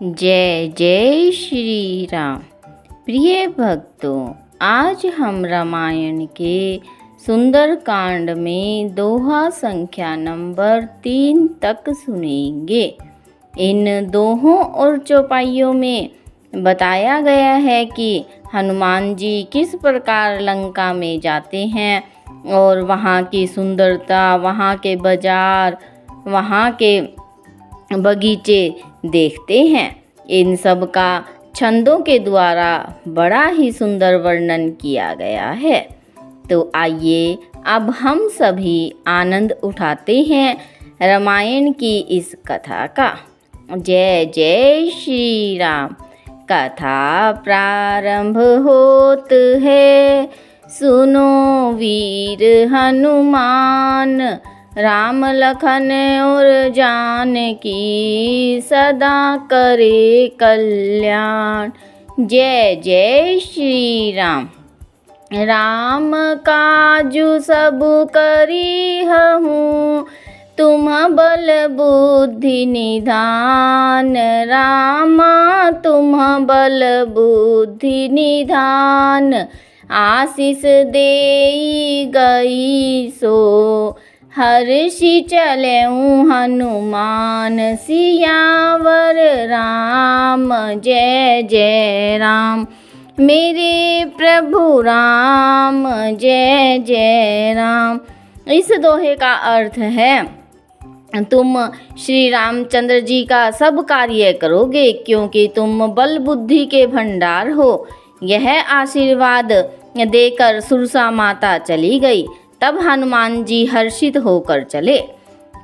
जय जय श्री राम। प्रिय भक्तों, आज हम रामायण के सुंदर कांड में दोहा संख्या नंबर 3 तक सुनेंगे। इन दोहों और चौपाइयों में बताया गया है कि हनुमान जी किस प्रकार लंका में जाते हैं और वहाँ की सुंदरता, वहाँ के बाजार, वहाँ के बगीचे देखते हैं। इन सब का छंदों के द्वारा बड़ा ही सुंदर वर्णन किया गया है। तो आइए अब हम सभी आनंद उठाते हैं रामायण की इस कथा का। जय जय श्री राम। कथा प्रारंभ होत है, सुनो वीर हनुमान, राम लखन और जानकी सदा करे कल्याण। जय जय श्री राम। राम काजु सब करीहूँ, तुम बल बुद्धि निधान। रामा तुम बल बुद्धि निधान, आशीष देई गई सो हर्षि चलेऊ हनुमान। सियावर राम जय जय राम, मेरे प्रभु राम जय जय राम। इस दोहे का अर्थ है, तुम श्री रामचंद्र जी का सब कार्य करोगे क्योंकि तुम बल बुद्धि के भंडार हो। यह आशीर्वाद देकर सुरसा माता चली गई। तब हनुमान जी हर्षित होकर चले।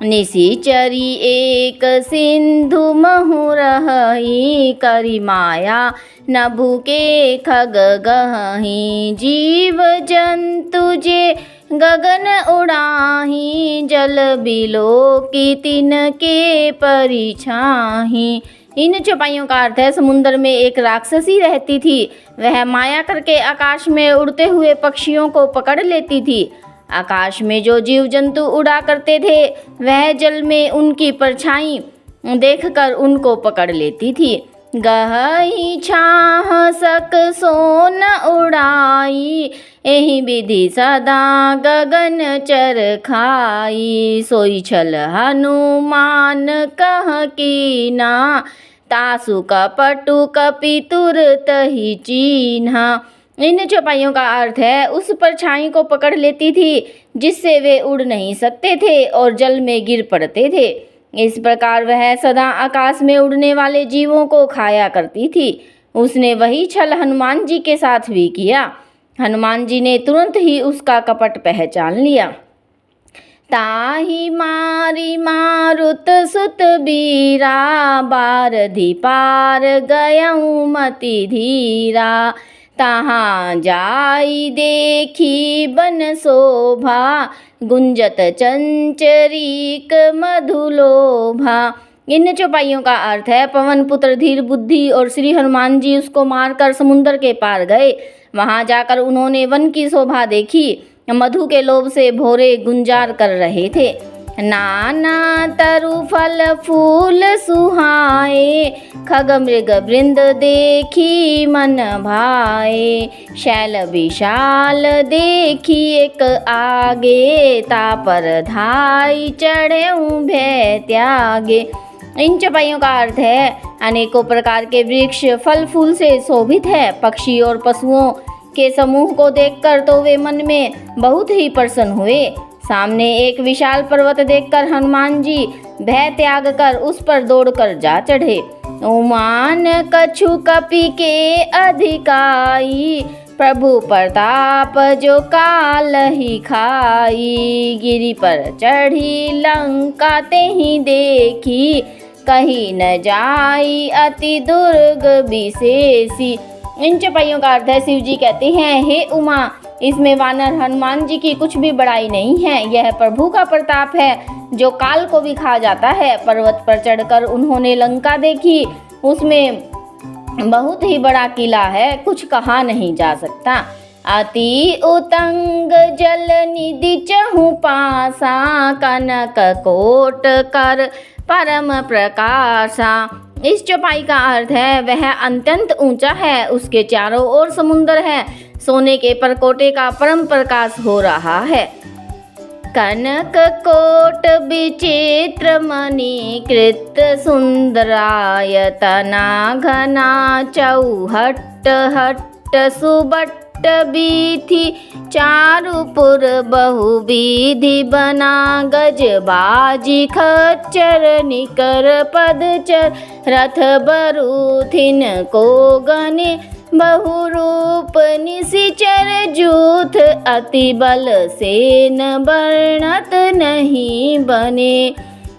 निशिचरी एक सिंधु महु रही, करी माया नभु के खग गही। जीव जंतु जे गगन उड़ाही, जल बिलो की तिनके परिछाही। इन चौपाइयों का अर्थ है, समुद्र में एक राक्षसी रहती थी। वह माया करके आकाश में उड़ते हुए पक्षियों को पकड़ लेती थी। आकाश में जो जीव जंतु उड़ा करते थे वह जल में उनकी परछाई देखकर उनको पकड़ लेती थी। गहई छाह सक सोन उड़ाई, एहि विधि सदा गगन चर खाई। सोई छल हनुमान कह कीना, तासु कपटु कपि तुरत ही चीन्हा। इन चौपाइयों का अर्थ है, उस परछाई को पकड़ लेती थी जिससे वे उड़ नहीं सकते थे और जल में गिर पड़ते थे। इस प्रकार वह सदा आकाश में उड़ने वाले जीवों को खाया करती थी। उसने वही छल हनुमान जी के साथ भी किया। हनुमान जी ने तुरंत ही उसका कपट पहचान लिया। ताहि मारी मारुत सुत बीरा, बारधि पार गयऊ मति धीरा। तहाँ जाई देखी बन शोभा, गुंजत चंचरीक मधुलोभा। इन चौपाइयों का अर्थ है, पवन पुत्र धीर बुद्धि और श्री हनुमान जी उसको मारकर समुद्र के पार गए। वहां जाकर उन्होंने वन की शोभा देखी। मधु के लोभ से भोरे गुंजार कर रहे थे। नाना तरु फल फूल सुहाए, खग मृग वृंद देखी मन भाए। शैल विशाल देखी एक आगे, तापर धाई चढ़े भय त्यागे। इन चौपाइयों का अर्थ है, अनेकों प्रकार के वृक्ष फल फूल से शोभित है। पक्षी और पशुओं के समूह को देखकर तो वे मन में बहुत ही प्रसन्न हुए। सामने एक विशाल पर्वत देखकर हनुमान जी भय त्याग कर उस पर दौड़कर जा चढ़े। उमान कछु कपि के अधिकाई, प्रभु प्रताप जो काल ही खाई। गिरि पर चढ़ी लंका ते ही देखी, कहीं न जाई अति दुर्ग विशेषी। इन चौपाइयों का अर्थ है, शिव जी कहते हैं, हे उमा, इसमें वानर हनुमान जी की कुछ भी बड़ाई नहीं है। यह प्रभु का प्रताप है जो काल को भी खा जाता है। पर्वत पर चढ़कर उन्होंने लंका देखी। उसमें बहुत ही बड़ा किला है, कुछ कहा नहीं जा सकता। अति उतंग जल निधि चहु पासा, कनक कोट कर परम प्रकाशा। इस चौपाई का अर्थ है वह अत्यंत ऊंचा है, उसके चारों ओर समुद्र है, सोने के परकोटे का परम प्रकाश हो रहा है। कनक कोट विचित्र मणिकृत सुंदरायतना घना चौहट्ट हट्ट सुबट्ट बीथी चारुपुर बहुविधि बना गज बाजी खच्चर निकर पदचर रथ बरूथिन को गने बहुरूप निशिचर जूथ अति बल सेन वर्णत नहीं बने।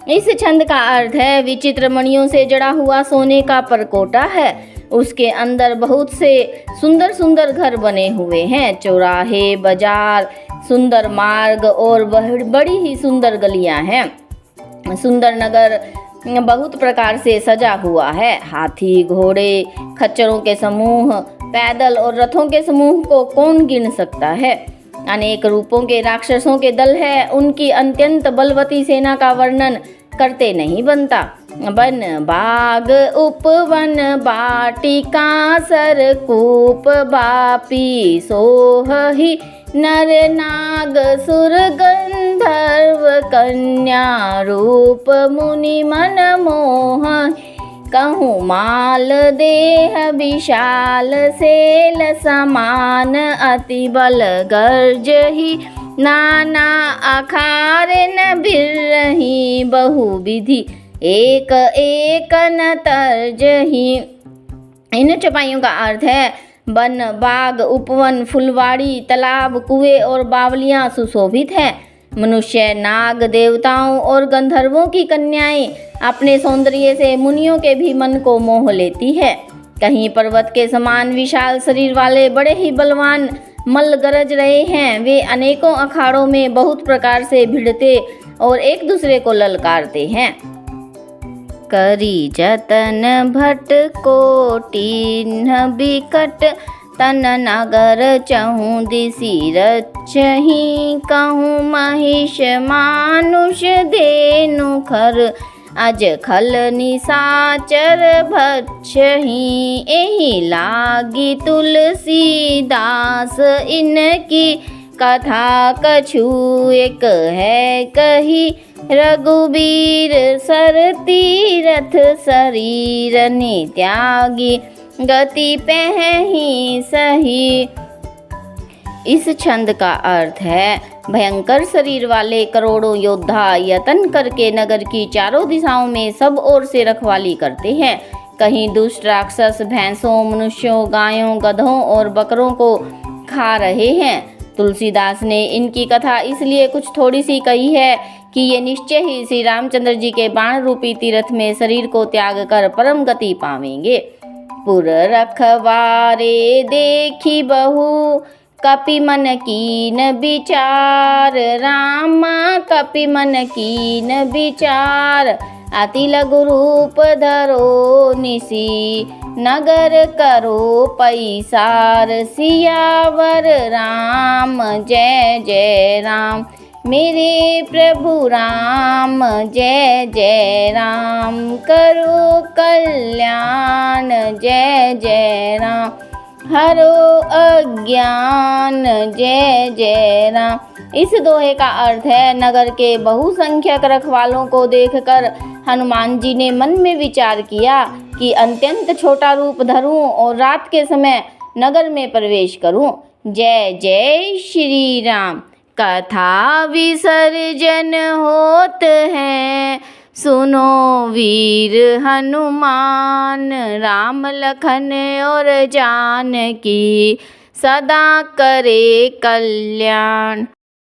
इस छंद का अर्थ है विचित्र मणियों से जड़ा हुआ सोने का परकोटा है, उसके अंदर बहुत से सुंदर सुंदर घर बने हुए हैं, चौराहे, बाजार, सुंदर मार्ग और बड़ी ही सुंदर गलियां हैं। सुंदर नगर बहुत प्रकार से सजा हुआ है, हाथी, घोड़े, खच्चरों के समूह, पैदल और रथों के समूह को कौन गिन सकता है। अनेक रूपों के राक्षसों के दल है, उनकी अत्यंत बलवती सेना का वर्णन करते नहीं बनता। वन बाग उपवन बाटिका सरकूप बापी सोहि नर नाग सुर गंधर्व कन्या रूप मुनि मन मोह कहूँ माल देह विशाल सेल समान अति बल गर्ज ही नाना अखार न बिरही बहुविधि एक एक न तर्ज ही। इन चौपाइयों का अर्थ है वन, बाग, उपवन, फुलवाड़ी, तालाब, कुएं और बावलियां सुशोभित हैं। मनुष्य, नाग, देवताओं और गंधर्वों की कन्याएं अपने सौंदर्य से मुनियों के भी मन को मोह लेती है। कहीं पर्वत के समान विशाल शरीर वाले बड़े ही बलवान मल्ल गरज रहे हैं, वे अनेकों अखाड़ों में बहुत प्रकार से भिड़ते और एक दूसरे को ललकारते हैं। करी जतन भट कोटि बिकट तन नगर चहु दिशि रचहि कहूँ महिष मानुष धेनु खर अज खल निशाचर भक्षहि एहि लागी तुलसीदास इनकी कथा कछु एक है कही रघुबीर सर तीरथ शरीर नित्यागी गति पहही सही। इस छंद का अर्थ है भयंकर शरीर वाले करोड़ों योद्धा यत्न करके नगर की चारों दिशाओं में सब ओर से रखवाली करते हैं। कहीं दुष्ट राक्षस भैंसों, मनुष्यों, गायों, गधों और बकरों को खा रहे हैं। तुलसीदास ने इनकी कथा इसलिए कुछ थोड़ी सी कही है कि ये निश्चय ही श्री रामचंद्र जी के बाण रूपी तीर्थ में शरीर को त्याग कर परम गति पावेंगे। पुर रखवारे देखी बहु कपि मन कीन विचार रामा कपि मन कीन विचार अति लघु रूप धरो निसी नगर करो पैसार सियावर राम जय जय राम मेरे प्रभु राम जय जय राम करो कल्याण जय जय राम हरो अज्ञान जय जय राम। इस दोहे का अर्थ है नगर के बहुसंख्यक रखवालों को देखकर हनुमान जी ने मन में विचार किया कि अत्यंत छोटा रूप धरूं और रात के समय नगर में प्रवेश करूं। जय जय श्री राम। कथा विसर्जन होत है सुनो वीर हनुमान राम लखन और जानकी सदा करे कल्याण।